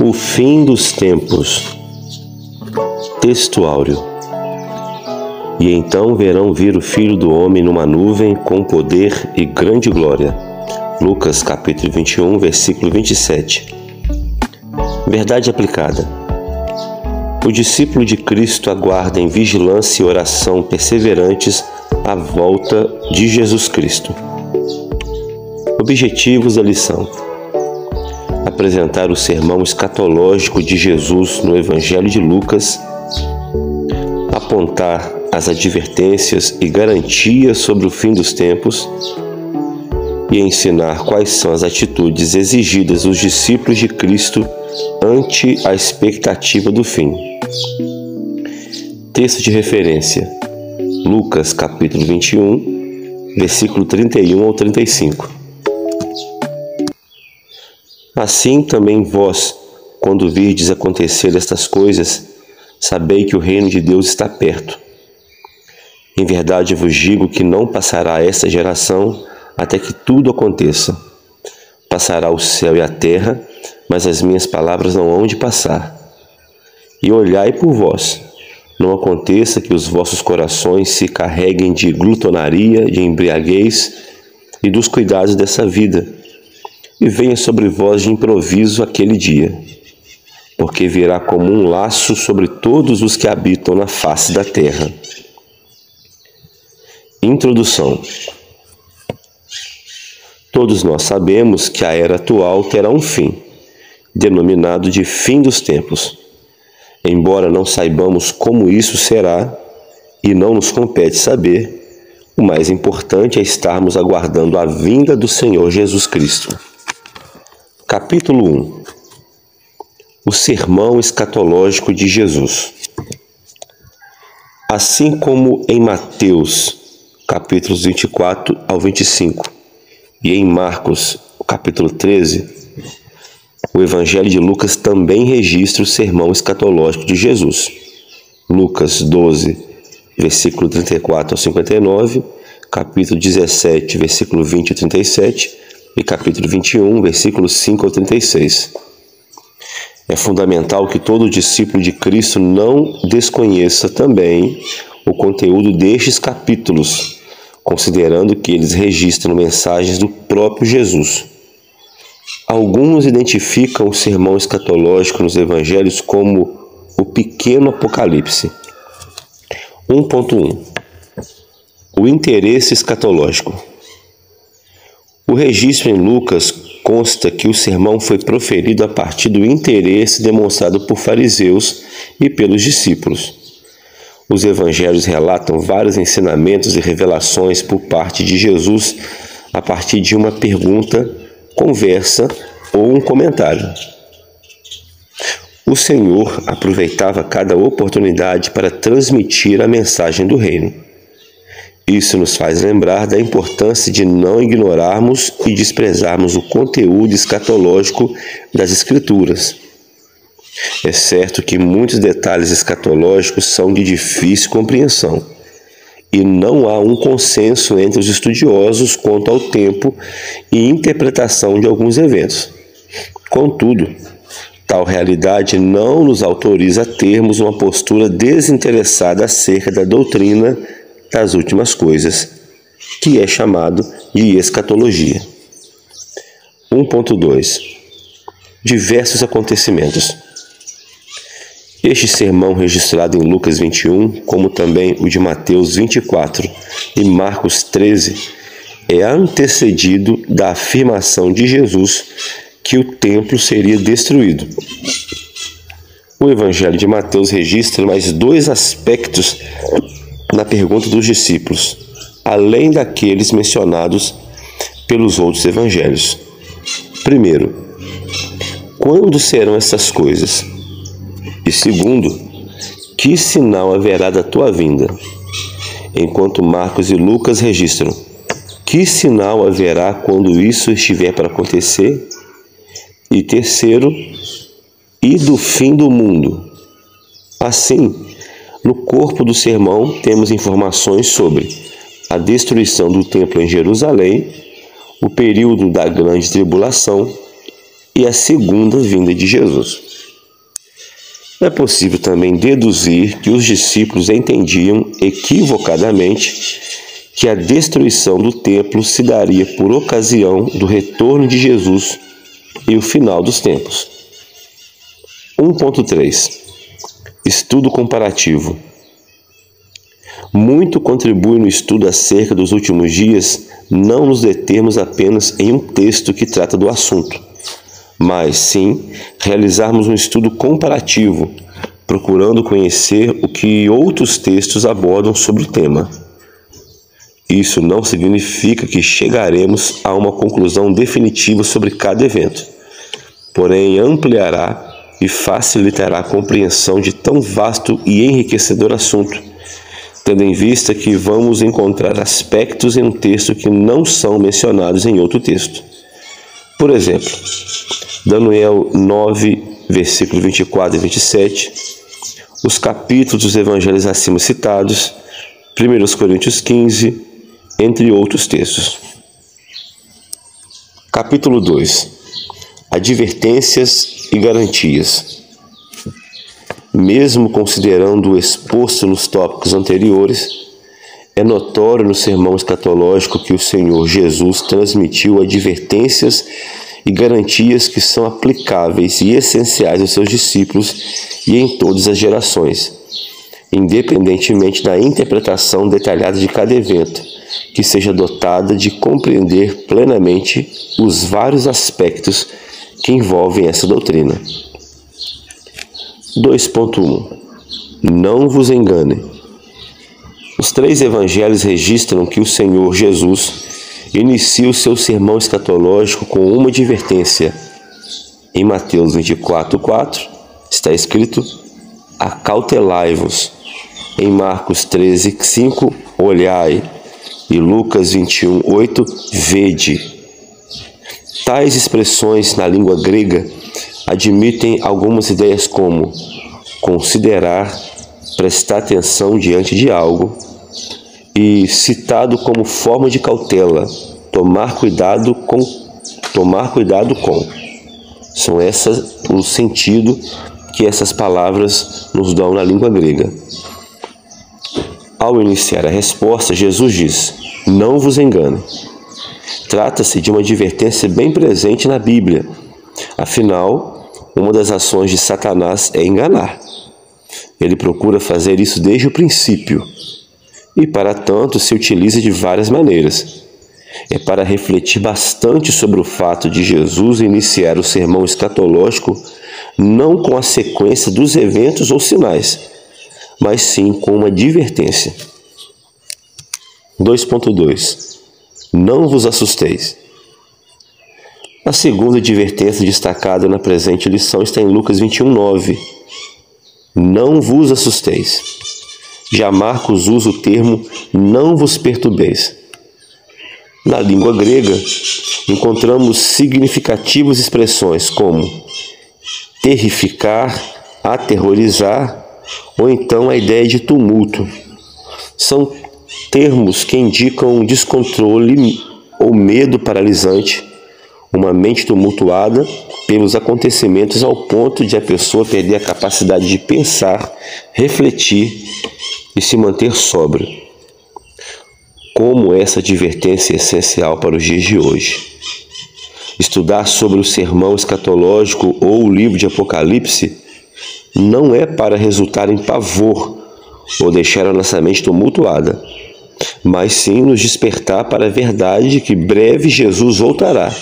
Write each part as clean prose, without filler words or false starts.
O fim dos tempos. Texto áureo. E então verão vir o Filho do Homem numa nuvem com poder e grande glória. Lucas capítulo 21, versículo 27. Verdade aplicada. O discípulo de Cristo aguarda em vigilância e oração perseverantes a volta de Jesus Cristo. Objetivos da lição: apresentar o sermão escatológico de Jesus no Evangelho de Lucas, apontar as advertências e garantias sobre o fim dos tempos e ensinar quais são as atitudes exigidas dos discípulos de Cristo ante a expectativa do fim. Texto de referência: Lucas capítulo 21, versículo 31 ao 35. Assim também vós, quando virdes acontecer estas coisas, sabei que o reino de Deus está perto. Em verdade vos digo que não passará esta geração até que tudo aconteça. Passará o céu e a terra, mas as minhas palavras não hão de passar. E olhai por vós, não aconteça que os vossos corações se carreguem de glutonaria, de embriaguez e dos cuidados dessa vida, e venha sobre vós de improviso aquele dia, porque virá como um laço sobre todos os que habitam na face da terra. Introdução. Todos nós sabemos que a era atual terá um fim, denominado de fim dos tempos. Embora não saibamos como isso será, e não nos compete saber, o mais importante é estarmos aguardando a vinda do Senhor Jesus Cristo. Capítulo 1. O sermão escatológico de Jesus. Assim como em Mateus, capítulos 24 ao 25, e em Marcos, capítulo 13, o Evangelho de Lucas também registra o sermão escatológico de Jesus. Lucas 12, versículo 34 ao 59, capítulo 17, versículo 20 ao 37, e capítulo 21, versículos 5 ao 36. É fundamental que todo discípulo de Cristo não desconheça também o conteúdo destes capítulos, considerando que eles registram mensagens do próprio Jesus. Alguns identificam o sermão escatológico nos evangelhos como o pequeno Apocalipse. 1.1. O interesse escatológico. O registro em Lucas consta que o sermão foi proferido a partir do interesse demonstrado por fariseus e pelos discípulos. Os evangelhos relatam vários ensinamentos e revelações por parte de Jesus a partir de uma pergunta, conversa ou um comentário. O Senhor aproveitava cada oportunidade para transmitir a mensagem do reino. Isso nos faz lembrar da importância de não ignorarmos e desprezarmos o conteúdo escatológico das Escrituras. É certo que muitos detalhes escatológicos são de difícil compreensão, e não há um consenso entre os estudiosos quanto ao tempo e interpretação de alguns eventos. Contudo, tal realidade não nos autoriza a termos uma postura desinteressada acerca da doutrina das últimas coisas, que é chamado de escatologia. 1.2. Diversos acontecimentos. Este sermão registrado em Lucas 21, como também o de Mateus 24 e Marcos 13, é antecedido da afirmação de Jesus que o templo seria destruído. O Evangelho de Mateus registra mais dois aspectos na pergunta dos discípulos, além daqueles mencionados pelos outros evangelhos. Primeiro, quando serão essas coisas? E segundo, que sinal haverá da tua vinda? Enquanto Marcos e Lucas registram, que sinal haverá quando isso estiver para acontecer? E terceiro, e do fim do mundo? Assim, no corpo do sermão temos informações sobre a destruição do templo em Jerusalém, o período da grande tribulação e a segunda vinda de Jesus. É possível também deduzir que os discípulos entendiam equivocadamente que a destruição do templo se daria por ocasião do retorno de Jesus e o final dos tempos. 1.3 Estudo comparativo. Muito contribui no estudo acerca dos últimos dias não nos determos apenas em um texto que trata do assunto, mas sim realizarmos um estudo comparativo, procurando conhecer o que outros textos abordam sobre o tema. Isso não significa que chegaremos a uma conclusão definitiva sobre cada evento, porém ampliará e facilitará a compreensão de tão vasto e enriquecedor assunto, tendo em vista que vamos encontrar aspectos em um texto que não são mencionados em outro texto. Por exemplo, Daniel 9, versículos 24 e 27, os capítulos dos evangelhos acima citados, 1 Coríntios 15, entre outros textos. Capítulo 2. Advertências e garantias. Mesmo considerando o exposto nos tópicos anteriores, é notório no sermão escatológico que o Senhor Jesus transmitiu advertências e garantias que são aplicáveis e essenciais aos seus discípulos e em todas as gerações, independentemente da interpretação detalhada de cada evento, que seja dotada de compreender plenamente os vários aspectos que envolvem essa doutrina. 2.1 Não vos engane. Os três evangelhos registram que o Senhor Jesus inicia o seu sermão escatológico com uma advertência. Em Mateus 24:4 está escrito: acautelai-vos. Em Marcos 13:5, olhai. E Lucas 21:8, vede. Tais expressões na língua grega admitem algumas ideias como considerar, prestar atenção diante de algo, e citado como forma de cautela, tomar cuidado com. São essas o sentido que essas palavras nos dão na língua grega. Ao iniciar a resposta, Jesus diz: não vos engane. Trata-se de uma advertência bem presente na Bíblia. Afinal, uma das ações de Satanás é enganar. Ele procura fazer isso desde o princípio e, para tanto, se utiliza de várias maneiras. É para refletir bastante sobre o fato de Jesus iniciar o sermão escatológico não com a sequência dos eventos ou sinais, mas sim com uma advertência. 2.2 Não vos assusteis. A segunda advertência destacada na presente lição está em Lucas 21:9. Não vos assusteis. Já Marcos usa o termo não vos perturbeis. Na língua grega, encontramos significativas expressões como terrificar, aterrorizar ou então a ideia de tumulto. São termos que indicam descontrole ou medo paralisante, uma mente tumultuada pelos acontecimentos ao ponto de a pessoa perder a capacidade de pensar, refletir e se manter sóbrio. Como essa advertência é essencial para os dias de hoje. Estudar sobre o sermão escatológico ou o livro de Apocalipse não é para resultar em pavor ou deixar a nossa mente tumultuada, mas sim nos despertar para a verdade de que breve Jesus voltará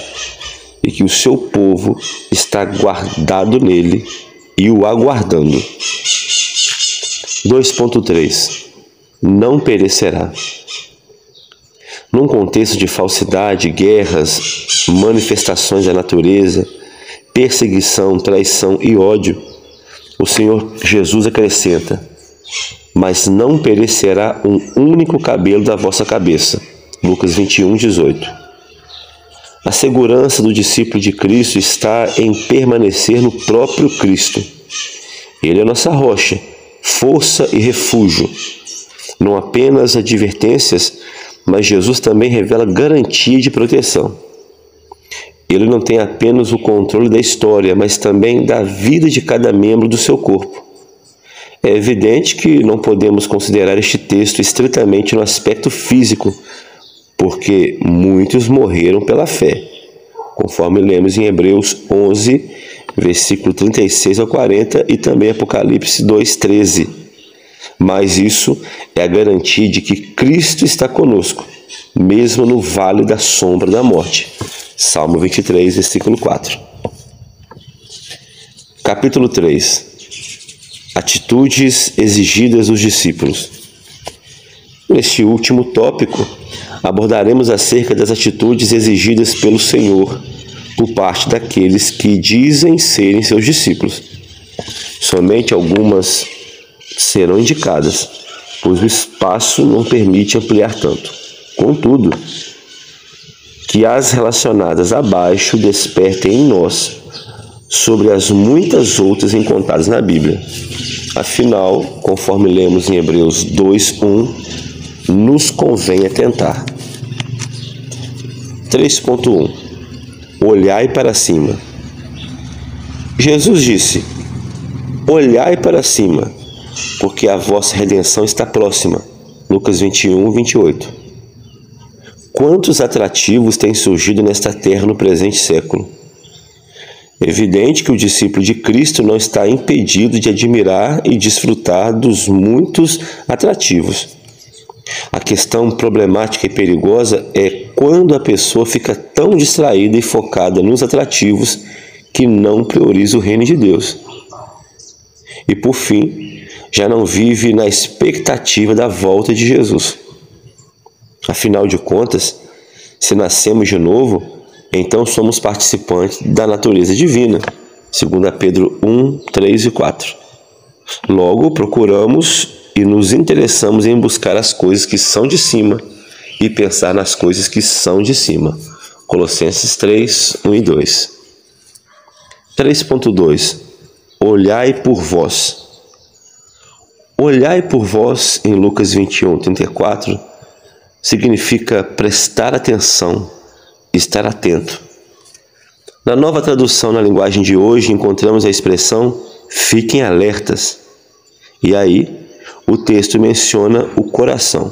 e que o seu povo está guardado nele e o aguardando. 2.3 Não perecerá. Num contexto de falsidade, guerras, manifestações da natureza, perseguição, traição e ódio, o Senhor Jesus acrescenta: mas não perecerá um único cabelo da vossa cabeça. Lucas 21:18. A segurança do discípulo de Cristo está em permanecer no próprio Cristo. Ele é nossa rocha, força e refúgio. Não apenas advertências, mas Jesus também revela garantia de proteção. Ele não tem apenas o controle da história, mas também da vida de cada membro do seu corpo. É evidente que não podemos considerar este texto estritamente no aspecto físico, porque muitos morreram pela fé, conforme lemos em Hebreus 11, versículo 36 ao 40 e também Apocalipse 2:13. Mas isso é a garantia de que Cristo está conosco, mesmo no vale da sombra da morte. Salmo 23, versículo 4. Capítulo 3. Atitudes exigidas dos discípulos. Neste último tópico, abordaremos acerca das atitudes exigidas pelo Senhor por parte daqueles que dizem serem seus discípulos. Somente algumas serão indicadas, pois o espaço não permite ampliar tanto. Contudo, que as relacionadas abaixo despertem em nós sobre as muitas outras encontradas na Bíblia. Afinal, conforme lemos em Hebreus 2:1, nos convém atentar. 3.1 Olhai para cima. Jesus disse: olhai para cima, porque a vossa redenção está próxima. Lucas 21:28. Quantos atrativos têm surgido nesta terra no presente século? É evidente que o discípulo de Cristo não está impedido de admirar e desfrutar dos muitos atrativos. A questão problemática e perigosa é quando a pessoa fica tão distraída e focada nos atrativos que não prioriza o reino de Deus. E por fim, já não vive na expectativa da volta de Jesus. Afinal de contas, se nascemos de novo, então somos participantes da natureza divina, segundo Pedro 1, 3 e 4. Logo, procuramos e nos interessamos em buscar as coisas que são de cima e pensar nas coisas que são de cima. Colossenses 3, 1 e 2. 3.2 Olhai por vós. Olhai por vós, em Lucas 21, 34, significa prestar atenção, estar atento. Na nova tradução na linguagem de hoje, encontramos a expressão fiquem alertas. E aí, o texto menciona o coração.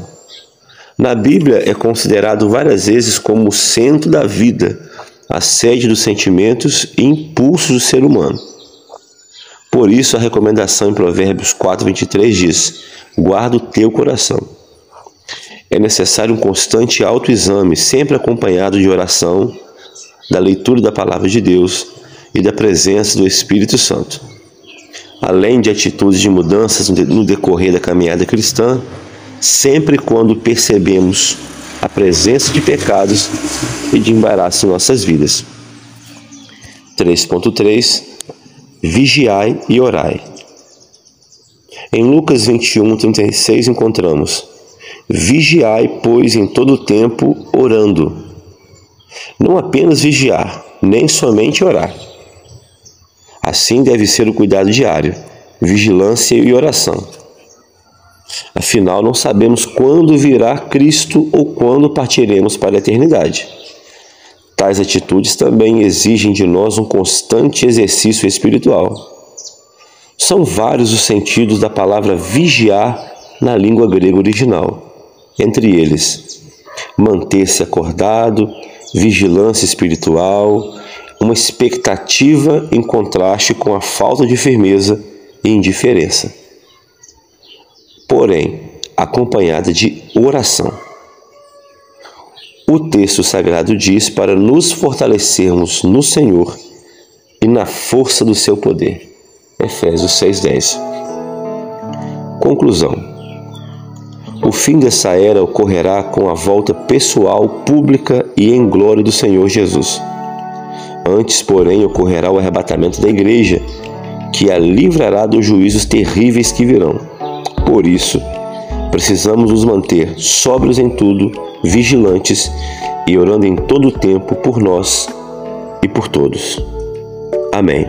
Na Bíblia é considerado várias vezes como o centro da vida, a sede dos sentimentos e impulsos do ser humano. Por isso a recomendação em Provérbios 4:23 diz: guarda o teu coração. É necessário um constante autoexame, sempre acompanhado de oração, da leitura da palavra de Deus e da presença do Espírito Santo. Além de atitudes de mudanças no decorrer da caminhada cristã, sempre quando percebemos a presença de pecados e de embaraço em nossas vidas. 3.3 Vigiai e orai. Em Lucas 21:36 encontramos: vigiai, pois, em todo o tempo, orando. Não apenas vigiar, nem somente orar. Assim deve ser o cuidado diário, vigilância e oração. Afinal, não sabemos quando virá Cristo ou quando partiremos para a eternidade. Tais atitudes também exigem de nós um constante exercício espiritual. São vários os sentidos da palavra vigiar na língua grega original. Entre eles, manter-se acordado, vigilância espiritual, uma expectativa em contraste com a falta de firmeza e indiferença, porém acompanhada de oração. O texto sagrado diz para nos fortalecermos no Senhor e na força do seu poder. Efésios 6:10. Conclusão. O fim dessa era ocorrerá com a volta pessoal, pública e em glória do Senhor Jesus. Antes, porém, ocorrerá o arrebatamento da igreja, que a livrará dos juízos terríveis que virão. Por isso, precisamos nos manter sóbrios em tudo, vigilantes e orando em todo o tempo por nós e por todos. Amém.